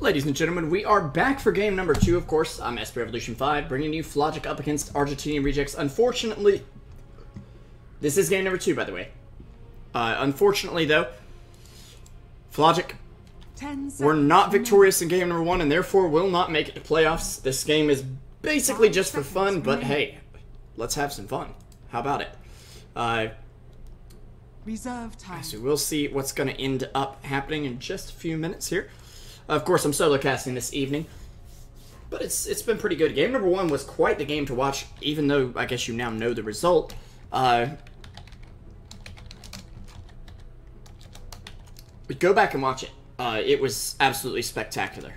Ladies and gentlemen, we are back for game number 2, of course. I'm SP Revolution 5, bringing you Flogic up against Argentinian Rejects. Unfortunately, this is game number 2, by the way. Unfortunately, though, Flogic were not victorious in game number 1, and therefore will not make it to playoffs. This game is basically just for fun, but hey, let's have some fun. How about it? Reserve time. So we'll see what's going to end up happening in just a few minutes here. Of course, I'm solo casting this evening, but it's been pretty good. Game number 1 was quite the game to watch, even though I guess you now know the result. But go back and watch it. It was absolutely spectacular.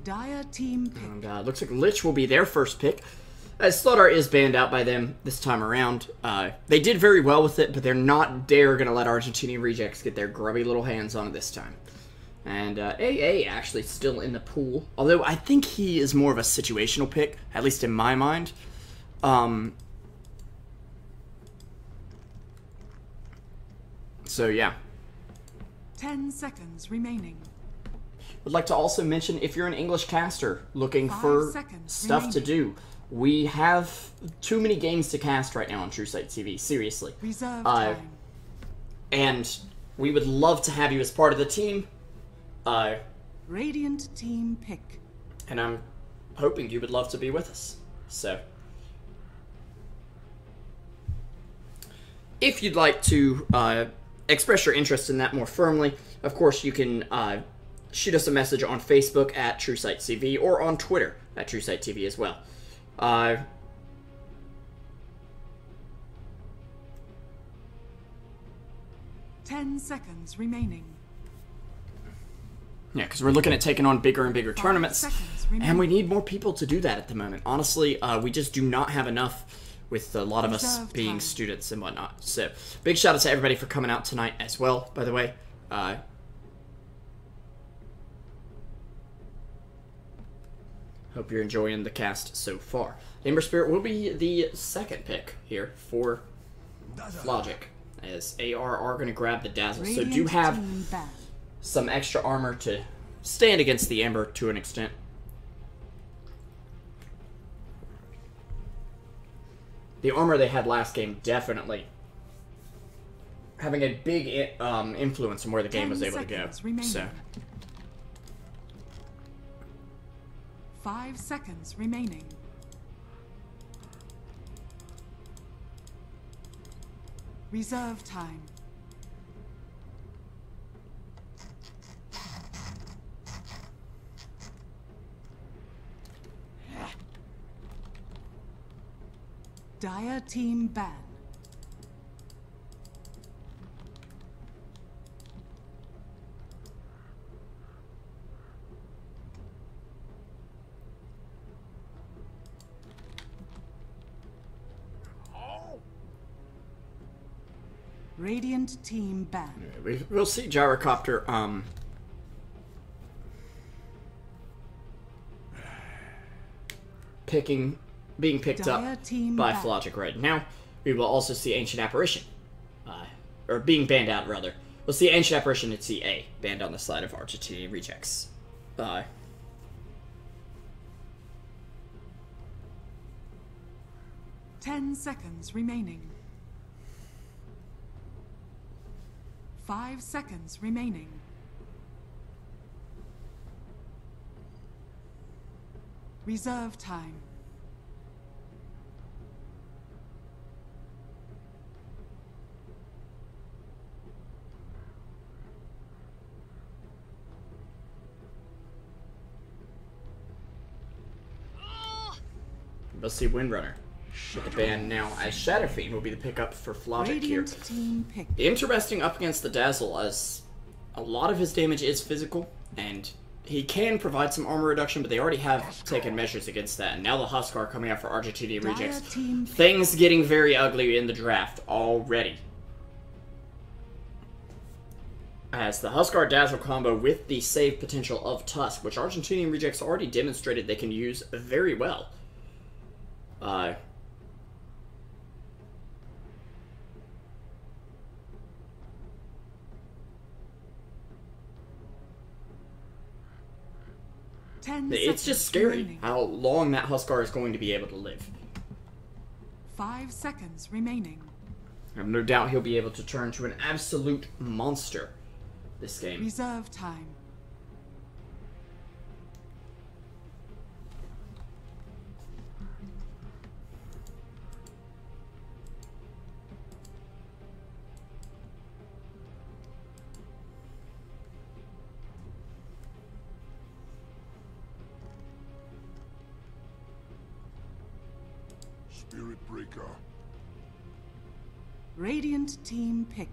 Dire team pick. And looks like Lich will be their first pick, as Slaughter is banned out by them this time around. They did very well with it, but they're not dare going to let Argentinian Rejects get their grubby little hands on it this time. And AA actually still in the pool, although I think he is more of a situational pick, at least in my mind. So yeah. 10 seconds remaining. Would like to also mention, if you're an English caster looking for stuff to do, we have too many games to cast right now on Truesight TV, seriously. Reserve time. And we would love to have you as part of the team. Radiant team pick. And I'm hoping you would love to be with us. So, if you'd like to express your interest in that more firmly, of course you can shoot us a message on Facebook at Truesight TV or on Twitter at Truesight TV as well. 10 seconds remaining. Yeah, because we're looking at taking on bigger and bigger tournaments, and we need more people to do that at the moment. Honestly, we just do not have enough, with a lot of us being students and whatnot. So, big shout out to everybody for coming out tonight as well, by the way. Hope you're enjoying the cast so far. Ember Spirit will be the second pick here for Flogic, as AR are going to grab the Dazzle. So do have some extra armor to stand against the Ember to an extent. The armor they had last game definitely having a big influence on where the game was able to go. So. 5 seconds remaining. Reserve time. Dire team ban. Radiant team ban. We'll see Gyrocopter being picked up by Flogic right now. We will also see Ancient Apparition, or being banned out rather. We'll see Ancient Apparition and see A banned on the side of Argentinian Rejects. 10 seconds remaining. 5 seconds remaining. Reserve time. We'll see Windrunner with the ban now, as Shadow Fiend will be the pickup for Flogic here. Interesting up against the Dazzle, as a lot of his damage is physical, and he can provide some armor reduction, but they already have taken measures against that. And now the Huskar coming out for Argentinian Rejects. Things getting very ugly in the draft already. As the Huskar Dazzle combo with the save potential of Tusk, which Argentinian Rejects already demonstrated they can use very well. 10 It's just seconds scary remaining. how long that Huskar is going to be able to live. 5 seconds remaining. I have no doubt he'll be able to turn to an absolute monster this game. Reserve time. Spirit Breaker. Radiant team pick.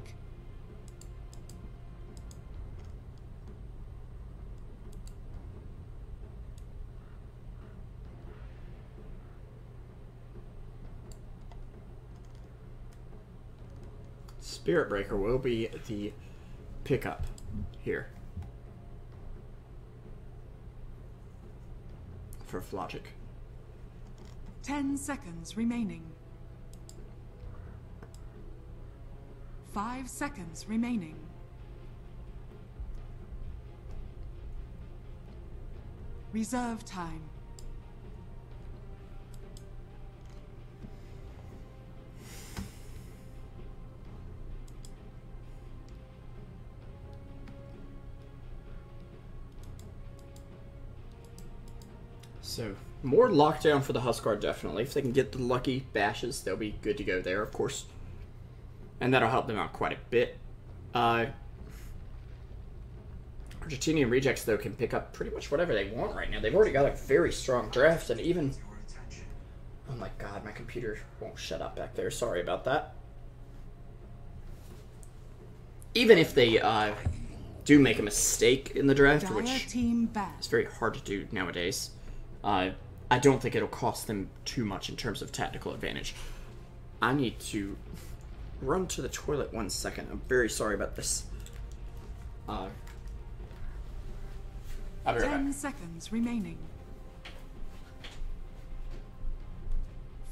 Spirit Breaker will be the pickup here for Flogic. 10 seconds remaining. 5 seconds remaining. Reserve time. So, more lockdown for the Huskar, definitely. If they can get the lucky bashes, they'll be good to go there, of course. And that'll help them out quite a bit. Argentinian Rejects, though, can pick up pretty much whatever they want right now. They've already got a very strong draft, and even... Oh my god, my computer won't shut up back there. Sorry about that. Even if they do make a mistake in the draft, Dire which team back. is very hard to do nowadays, I don't think it'll cost them too much in terms of tactical advantage. I need to run to the toilet 1 second. I'm very sorry about this. I'll be right 10 back. seconds remaining.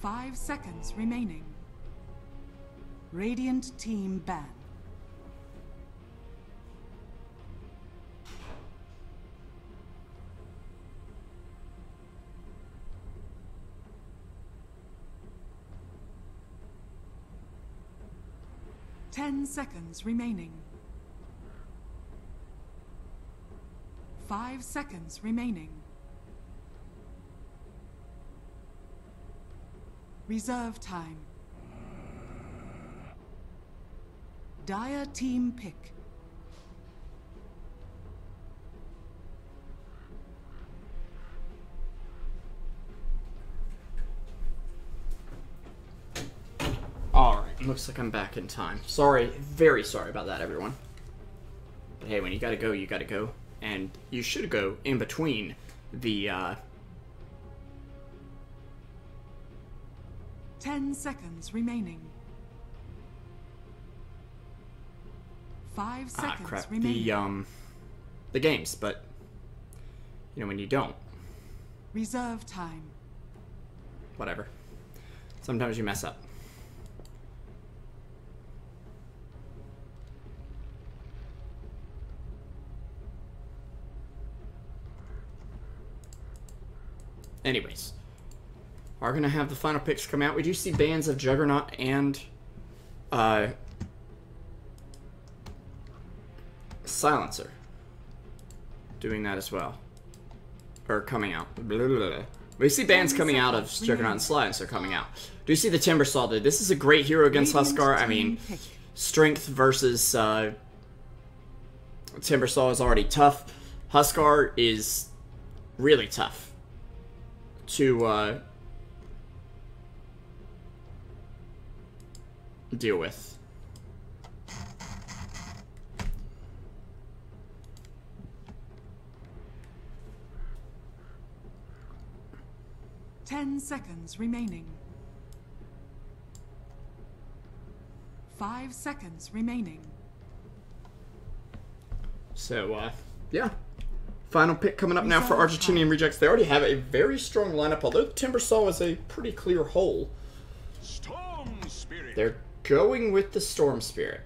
5 seconds remaining. Radiant team ban. Ten seconds remaining. 5 seconds remaining. Reserve time. Dire team pick. Alright, looks like I'm back in time. Sorry, very sorry about that, everyone. But hey, when you gotta go, you gotta go. And you should go in between the, 10 seconds remaining. 5 seconds crap, remaining. the games, but, you know, when you don't, Reserve time. whatever. Sometimes you mess up. Anyways, are going to have the final picks come out. We do see bans of Juggernaut and Silencer doing that as well. Or coming out. Blah, blah, blah. We see bans coming out of Juggernaut and Silencer coming out. Do you see the Timbersaw, dude? This is a great hero against Huskar. I mean, strength versus Timbersaw is already tough. Huskar is really tough to deal with. Ten seconds remaining. 5 seconds remaining. So, yeah. Final pick coming up now for Argentinian Rejects. They already have a very strong lineup, although Timbersaw is a pretty clear hole. Storm Spirit. They're going with the Storm Spirit.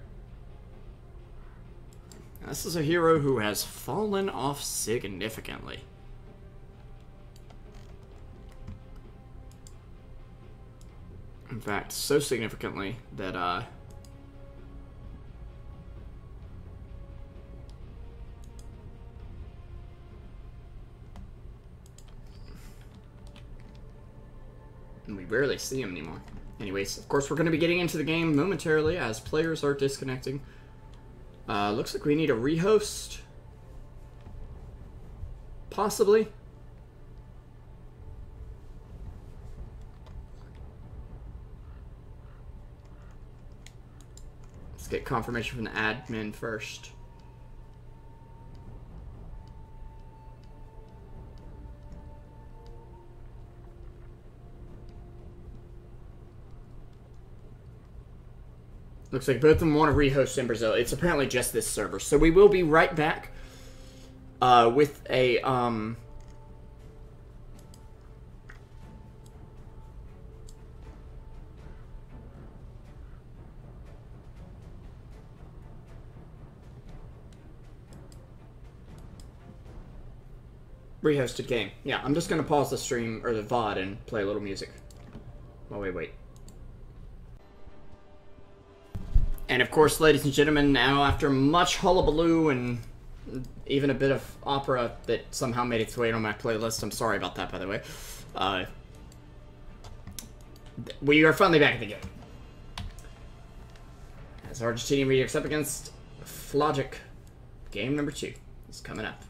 This is a hero who has fallen off significantly. In fact, so significantly that, we rarely see him anymore. Anyways, of course, we're going to be getting into the game momentarily as players are disconnecting. Looks like we need a rehost. Possibly. Let's get confirmation from the admin first. Looks like both of them want to rehost in Brazil. It's apparently just this server. So we will be right back with a rehosted game. Yeah, I'm just going to pause the stream or the VOD and play a little music while we wait. And of course, ladies and gentlemen, now after much hullabaloo and even a bit of opera that somehow made its way on my playlist, I'm sorry about that, by the way, we are finally back at the game. As Argentinian Rejects up against Flogic, game number 2 is coming up.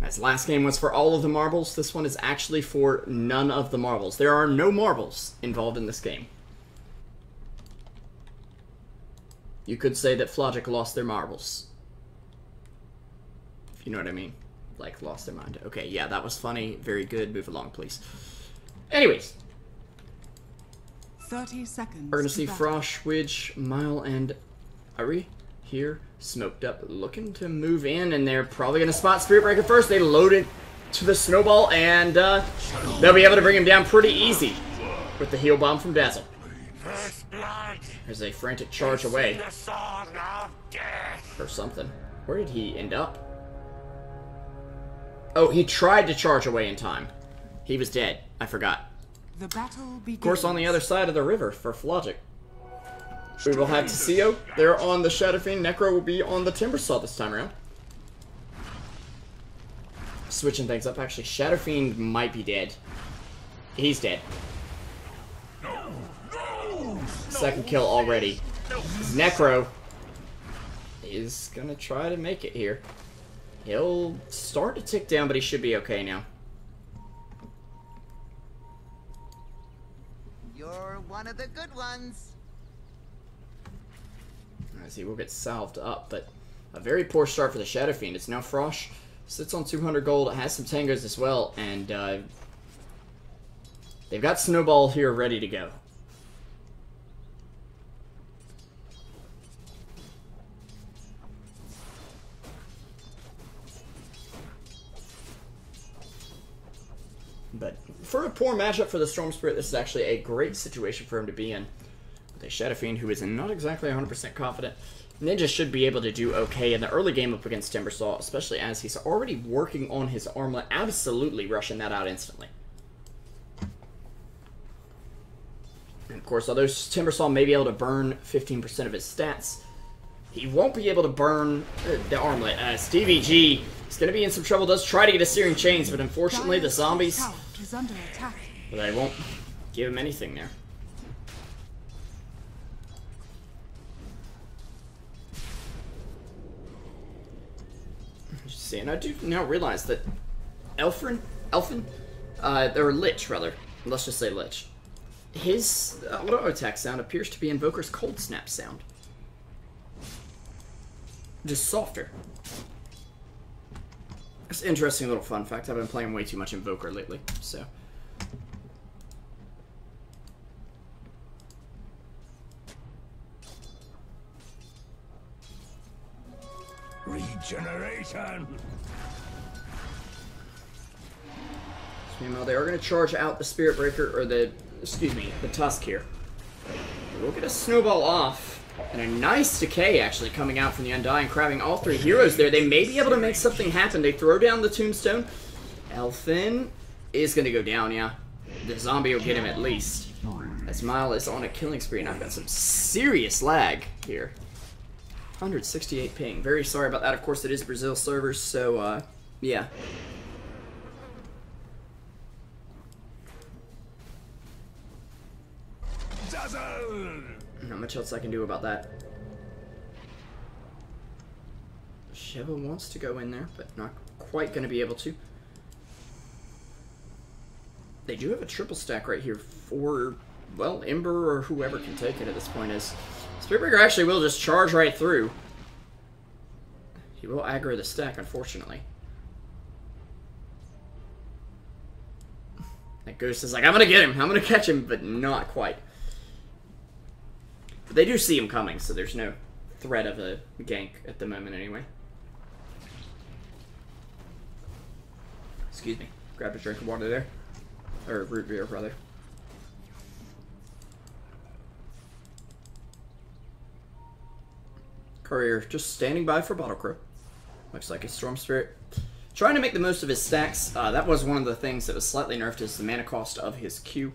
As last game was for all of the marbles, this one is actually for none of the marbles. There are no marbles involved in this game. You could say that Flogic lost their marbles. If you know what I mean. Like, lost their mind. Okay, yeah, that was funny. Very good. Move along, please. Anyways. 30 seconds. We're going to see Frosh, Widge, Mile, and Ari here. Smoked up. Looking to move in, and they're probably going to spot Spirit Breaker first. They load it to the Snowball, and they'll be able to bring him down pretty easy with the Heal Bomb from Dazzle. There's a frantic charge away. Or something. Where did he end up? Oh, he tried to charge away in time. He was dead. I forgot. The battle begins. Of course, on the other side of the river for Flogic. We will have Tessio. They're on the Shadow Fiend. Necro will be on the Timbersaw this time around. Switching things up. Actually, Shadow Fiend might be dead. He's dead. Second kill already. Necro is gonna try to make it here. He'll start to tick down, but he should be okay now. You're one of the good ones. As he will get salved up, but a very poor start for the Shadow Fiend. It's now Frosh. Sits on 200 gold, has some tangos as well, and they've got Snowball here ready to go. But for a poor matchup for the Storm Spirit, this is actually a great situation for him to be in. With a Shadow Fiend who is not exactly 100% confident. Ninja should be able to do okay in the early game up against Timbersaw, especially as he's already working on his armlet, absolutely rushing that out instantly. And of course, although Timbersaw may be able to burn 15% of his stats, he won't be able to burn the armlet. Stevie G is going to be in some trouble, does try to get a Searing Chains, but unfortunately the zombies, is under attack. they won't give him anything there. See, and I do now realize that Elfin, or Lich, rather. Let's just say Lich. His auto attack sound appears to be Invoker's Cold Snap sound. Just softer. It's an interesting little fun fact. I've been playing way too much Invoker lately, so. Regeneration. Meanwhile, they are going to charge out the Spirit Breaker, or the Tusk here. We'll get a Snowball off. And a nice decay, actually, coming out from the Undying, grabbing all three heroes there. They may be able to make something happen. They throw down the Tombstone. Elfin is going to go down, yeah. the zombie will get him at least. As Mile is on a killing spree, and I've got some serious lag here. 168 ping. Very sorry about that. Of course, it is Brazil servers, so, yeah. Not much else I can do about that. Revo wants to go in there, but not quite going to be able to. They do have a triple stack right here for, well, Ember or whoever can take it at this point. Is Spiritbreaker actually will just charge right through. He will aggro the stack, unfortunately. That Ghost is like, I'm going to get him, I'm going to catch him, but not quite. But they do see him coming, so there's no threat of a gank at the moment anyway. Excuse me. Grabbed a drink of water there. Or root beer, rather. Courier just standing by for Bottle Crow. Looks like a Storm Spirit. Trying to make the most of his stacks. That was one of the things that was slightly nerfed, is the mana cost of his Q.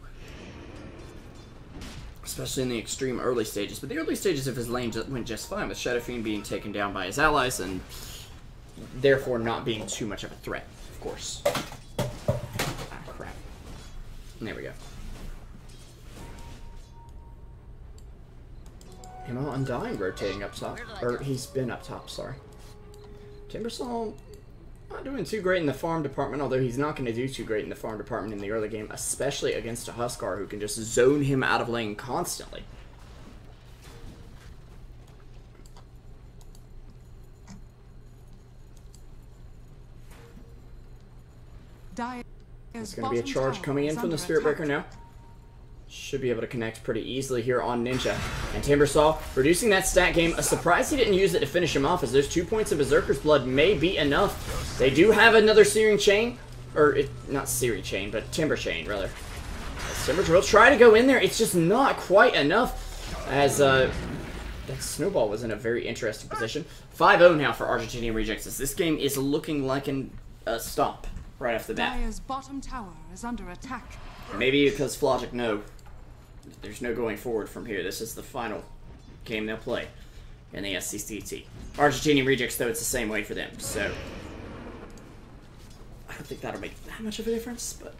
Especially in the extreme early stages. But the early stages of his lane went just fine, with Shadow Fiend being taken down by his allies and therefore not being too much of a threat, of course. Ah, crap. There we go. Himo Undying rotating up top. Or he's been up top, sorry. Timbersaw not doing too great in the farm department, although he's not going to do too great in the farm department in the early game, especially against a Huskar who can just zone him out of lane constantly. There's going to be a charge coming in from the Spiritbreaker now. Should be able to connect pretty easily here on Ninja. And Timbersaw reducing that stat game. A surprise he didn't use it to finish him off, as those 2 points of Berserker's Blood may be enough. They do have another Searing Chain. Or, not Searing Chain, but Timber Chain, rather. As Timber will try to go in there. It's just not quite enough. As, that Snowball was in a very interesting position. 5-0 now for Argentinian Rejects, as this game is looking like a stomp right off the bat. Dire's bottom tower is under attack. Maybe because Flogic know there's no going forward from here. This is the final game they'll play in the SCCT. Argentinian Rejects, though, it's the same way for them, so I don't think that'll make that much of a difference, but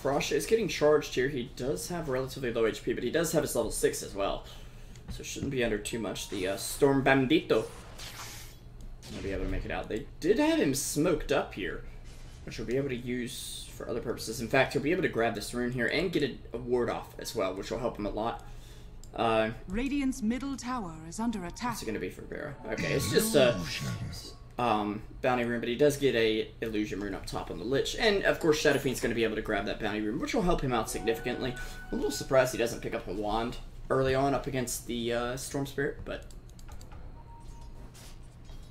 Frosh is getting charged here. He does have relatively low HP, but he does have his level 6 as well. So shouldn't be under too much. The Storm Bandito will be able to make it out. They did have him smoked up here, which we'll be able to use for other purposes. In fact, he'll be able to grab this rune here and get a ward off as well, which will help him a lot. Radiant's middle tower is under attack. What's it going to be for Vera? Okay, it's just bounty rune, but he does get a illusion rune up top on the Lich, and of course Shadow Fiend's going to be able to grab that bounty rune, which will help him out significantly. I'm a little surprised he doesn't pick up a wand early on up against the Storm Spirit, but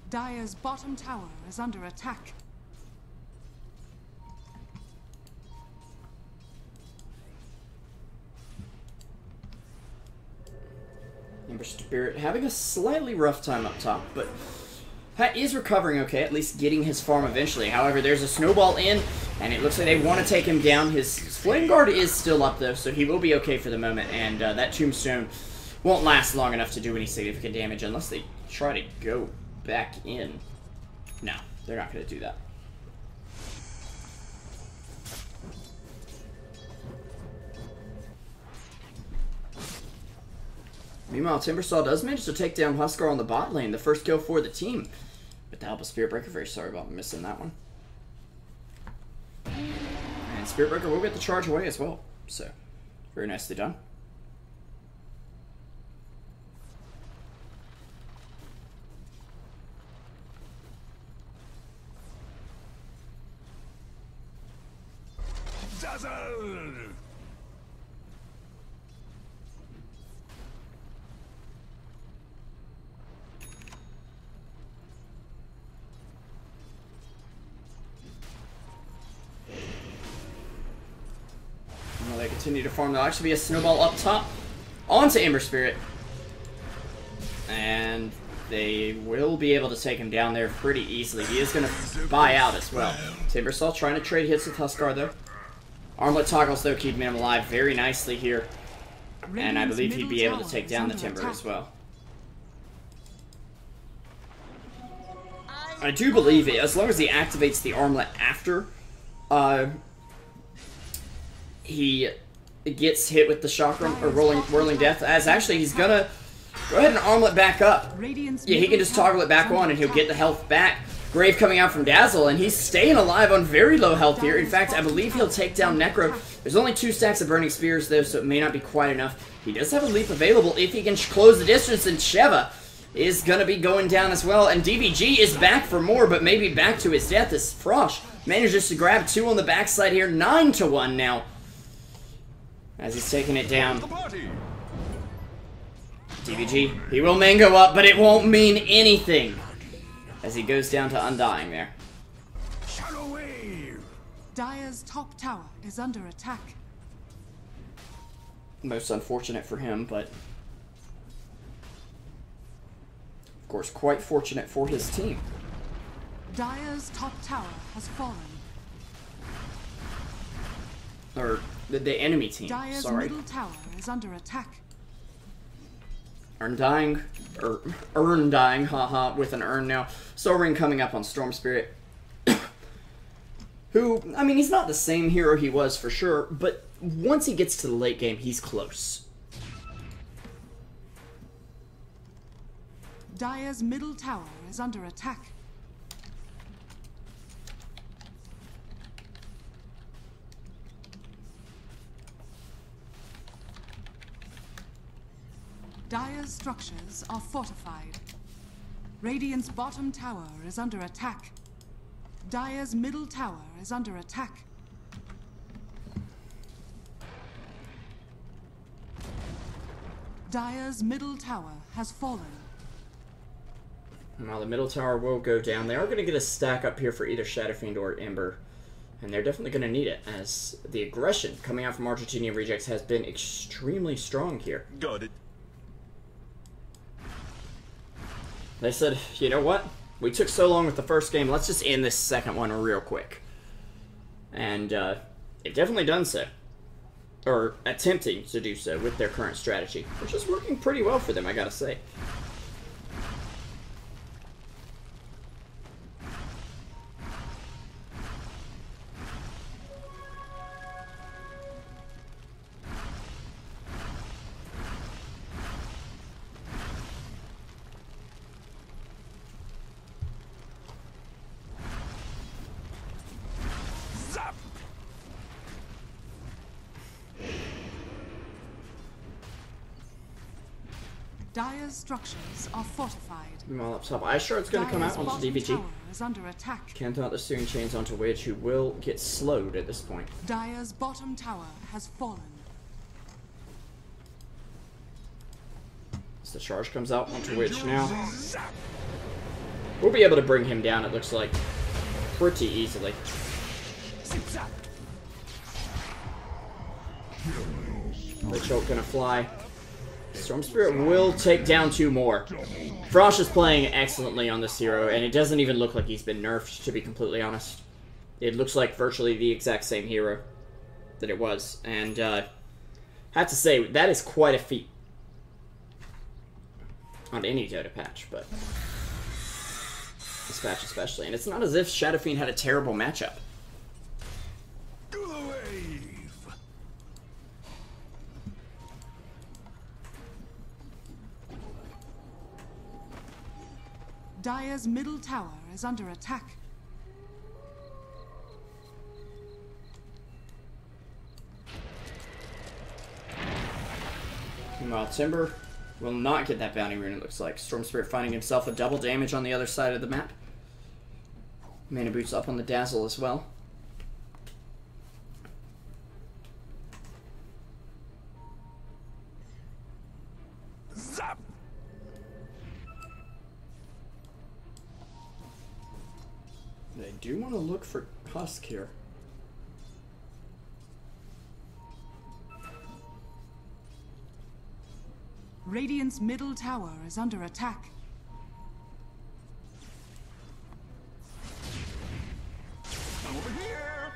Dire's bottom tower is under attack. Ember Spirit having a slightly rough time up top, but is recovering okay, at least getting his farm eventually. However, there's a Snowball in, and it looks like they want to take him down. His Flame Guard is still up, though, so he will be okay for the moment, and that Tombstone won't last long enough to do any significant damage unless they try to go back in. No, they're not going to do that. Meanwhile, Timbersaw does manage to take down Huskar on the bot lane, the first kill for the team. With the help of Spiritbreaker, very sorry about missing that one. And Spiritbreaker will get the charge away as well, so very nicely done. continue to farm. There'll actually be a snowball up top onto Ember Spirit. And they will be able to take him down there pretty easily. He is going to buy out as well. Timbersaw trying to trade hits with Huskar, though. Armlet toggles, though, keeping him alive very nicely here. And I believe he'd be able to take down the Timber as well. I do believe it, as long as he activates the armlet after he gets hit with the chakram or whirling death. As actually he's gonna go ahead and armlet back up. Yeah, he can just toggle it back on and he'll get the health back. Grave coming out from Dazzle, and he's staying alive on very low health here. In fact, I believe he'll take down Necro. There's only 2 stacks of Burning Spears, though, so it may not be quite enough. He does have a leap available if he can close the distance, and Sheva is going to be going down as well. And DBG is back for more, but maybe back to his death as Frosh manages to grab 2 on the backside here. 9-1 now, as he's taking it down. DBG, he will mango up, but it won't mean anything as he goes down to Undying there. Dire's top tower is under attack. Most unfortunate for him, but of course quite fortunate for his team. Dire's top tower has fallen. Or the enemy team, Dire's sorry. middle tower is under attack. Urn dying, haha, with an urn now. Soul Ring coming up on Storm Spirit. Who, I mean, he's not the same hero he was for sure, but once he gets to the late game, he's close. Dire's middle tower is under attack. Dire's structures are fortified. Radiant's bottom tower is under attack. Dire's middle tower is under attack. Dire's middle tower has fallen. Well, the middle tower will go down. They are going to get a stack up here for either Shadowfiend or Ember. And they're definitely going to need it, as the aggression coming out from Argentina Rejects has been extremely strong here. Got it. They said, you know what? We took so long with the first game, let's just end this second one real quick. And they've definitely done so. Or attempting to do so with their current strategy, which is working pretty well for them, I gotta say. Dire's structures are fortified. Well, up top, Ice Shard's going to come out onto DBG. Tower is under attack. Can't out the Steering Chains onto Wedge, who will get slowed at this point. Dire's bottom tower has fallen. As the charge comes out onto Wedge now. We'll be able to bring him down, it looks like, pretty easily. The choke gonna fly. Storm Spirit will take down 2 more. Frosh is playing excellently on this hero, and it doesn't even look like he's been nerfed, to be completely honest. It looks like virtually the exact same hero that it was, and I have to say, that is quite a feat on any Dota patch, but this patch especially. And it's not as if Shadowfiend had a terrible matchup. Dire's middle tower is under attack. Meanwhile, Timber will not get that bounty rune, it looks like. Storm Spirit finding himself a double damage on the other side of the map. Mana Boots up on the Dazzle as well. Zap. They do want to look for Husk here. Radiant's middle tower is under attack. Over here.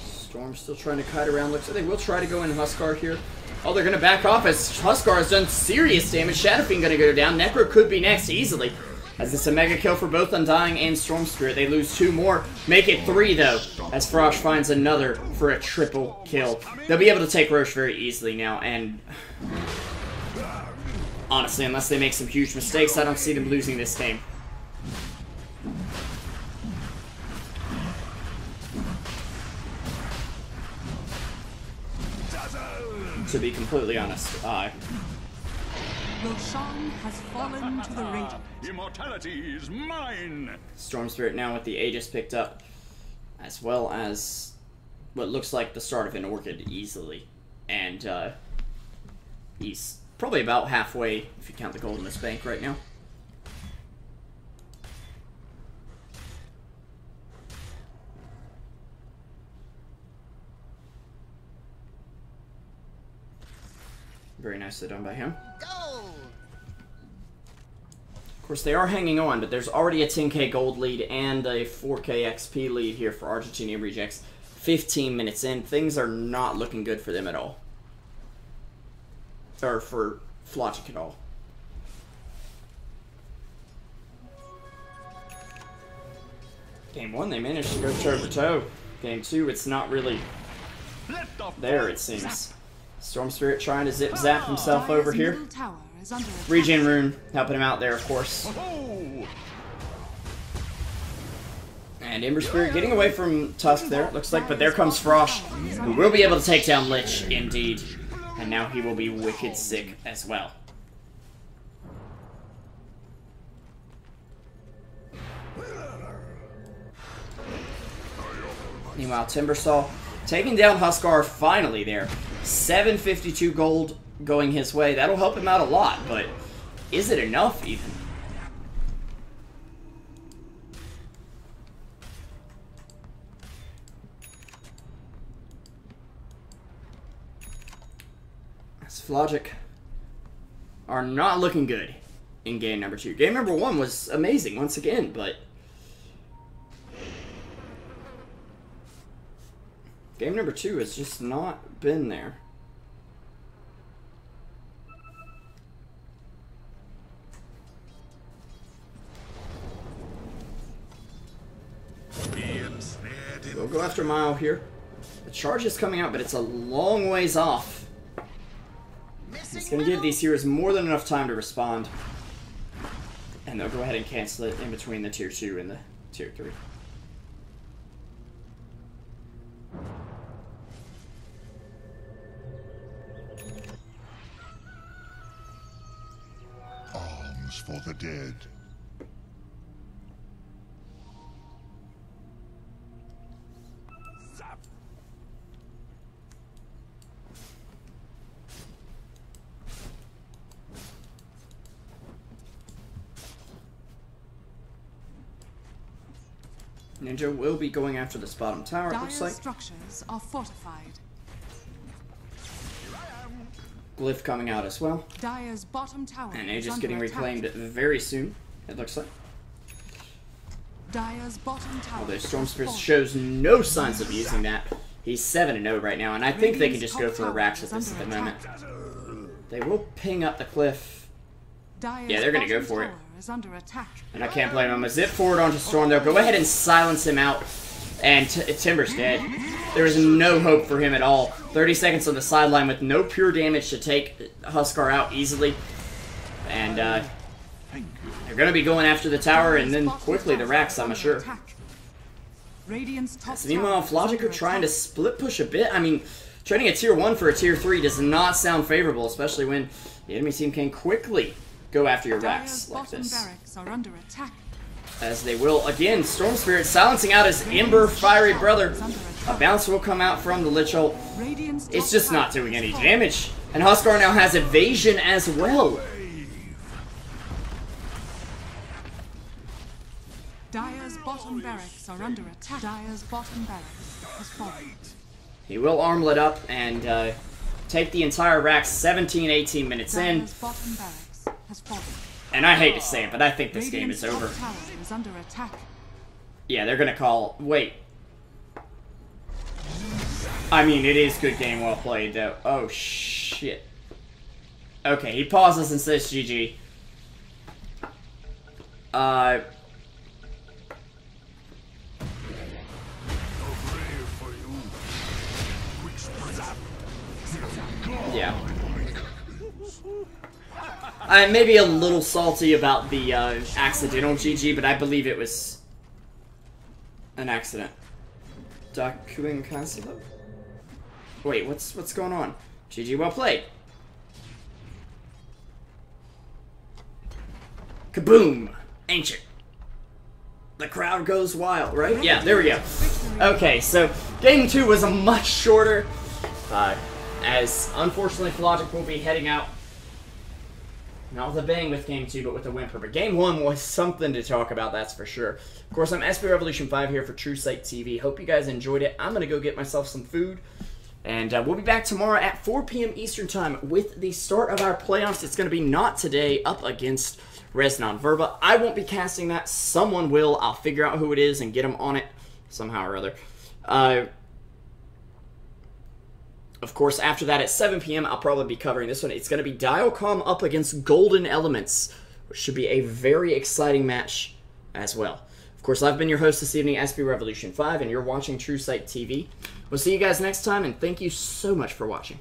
Storm's still trying to kite around. Looks like they will try to go in Huskar here. Oh, they're going to back off as Huskar has done serious damage. Shadow Fiend going to go down. Necro could be next easily. As it's a mega kill for both Undying and Storm Spirit. They lose 2 more. Make it 3, though, as Frosh finds another for a triple kill. They'll be able to take Roche very easily now, and honestly, unless they make some huge mistakes, I don't see them losing this game. To be completely honest, Roshan has fallen to the Radiant. Immortality is mine. Storm Spirit now with the Aegis picked up, as well as what looks like the start of an Orchid easily. And he's probably about halfway, if you count the gold in this bank right now. Very nicely done by him. Gold! Of course, they are hanging on, but there's already a 10k gold lead and a 4k XP lead here for Argentina Rejects. 15 minutes in, things are not looking good for them at all. Or for Flogic at all. Game 1, they managed to go toe-for-toe. Game 2, it's not really there, it seems. Storm Spirit trying to zip-zap himself over here. Middle tower is under attack. Regen Rune helping him out there, of course. And Ember Spirit getting away from Tusk there, looks like, but there comes Frosh, who will be able to take down Lich, indeed. And now he will be wicked sick as well. Meanwhile, Timbersaw taking down Huskar finally there. 752 gold going his way. That'll help him out a lot, but is it enough even? As Flogic are not looking good in game number 2. Game number 1 was amazing once again, but game number 2 has just not been there. We'll go after Mile here. The charge is coming out, but it's a long ways off. It's going to give these heroes more than enough time to respond. And they'll go ahead and cancel it in between the tier 2 and the tier 3. Arms for the dead. Zap. Ninja will be going after this bottom tower, it looks like. Dire's structures are fortified. Glyph coming out as well. Dire's bottom tower And is Aegis under getting attack. reclaimed very soon, it looks like. Dire's bottom tower. Although Storm has Spirit fallen. shows no signs of using that. He's 7-0 right now, and I think they can just go for a Rax with this at the moment. They will ping up the cliff. Dire's Yeah, they're gonna go bottom for it. tower is under attack. And I can't blame him. A zip forward onto Storm, they'll go ahead and silence him out. And Timber's dead. There is no hope for him at all. 30 seconds on the sideline with no pure damage to take Huskar out easily. And they're going to be going after the tower and then quickly the Rax, I'm sure. Radiant's top So meanwhile, tower is Flogic under are trying to attack. split push a bit. I mean, trading a tier 1 for a tier 3 does not sound favorable, especially when the enemy team can quickly go after your Rax Dire's like bottom this. barracks are under attack. As they will, again, Storm Spirit silencing out his Ember Fiery Brother. A bounce will come out from the Lich Ult. Radiant's It's top just not tower doing is any fallen. damage. And Huskar now has evasion as well. Dire's bottom bottom barracks are under attack. Dire's bottom barracks has fallen. He will armlet up and take the entire rack 17-18 minutes in. Dire's bottom barracks has fallen. And I hate to say it, but I think this game Radiant's is over. top tower is under attack. Yeah, they're gonna call... Wait. I mean, it is good game, well played, though. Oh, shit. Okay, he pauses and says GG. Yeah. I may be a little salty about the accidental GG, but I believe it was an accident. Dakuin Kansilo? Wait, what's going on? GG, well played. Kaboom! Ancient. The crowd goes wild, right? Yeah, there we go. Okay, so game 2 was a much shorter, as unfortunately Flogic will be heading out. Not with a bang with game 2, but with a whimper. But game 1 was something to talk about, that's for sure. Of course, I'm SP Revolution 5 here for Truesight TV. Hope you guys enjoyed it. I'm going to go get myself some food. And we'll be back tomorrow at 4 p.m. Eastern Time with the start of our playoffs. It's going to be not today, up against Resnon Verba. I won't be casting that. Someone will. I'll figure out who it is and get them on it somehow or other. Of course, after that at 7 p.m., I'll probably be covering this one. It's going to be Dialcom up against Golden Elements, which should be a very exciting match as well. Of course, I've been your host this evening, SP Revolution 5, and you're watching Truesight TV. We'll see you guys next time, and thank you so much for watching.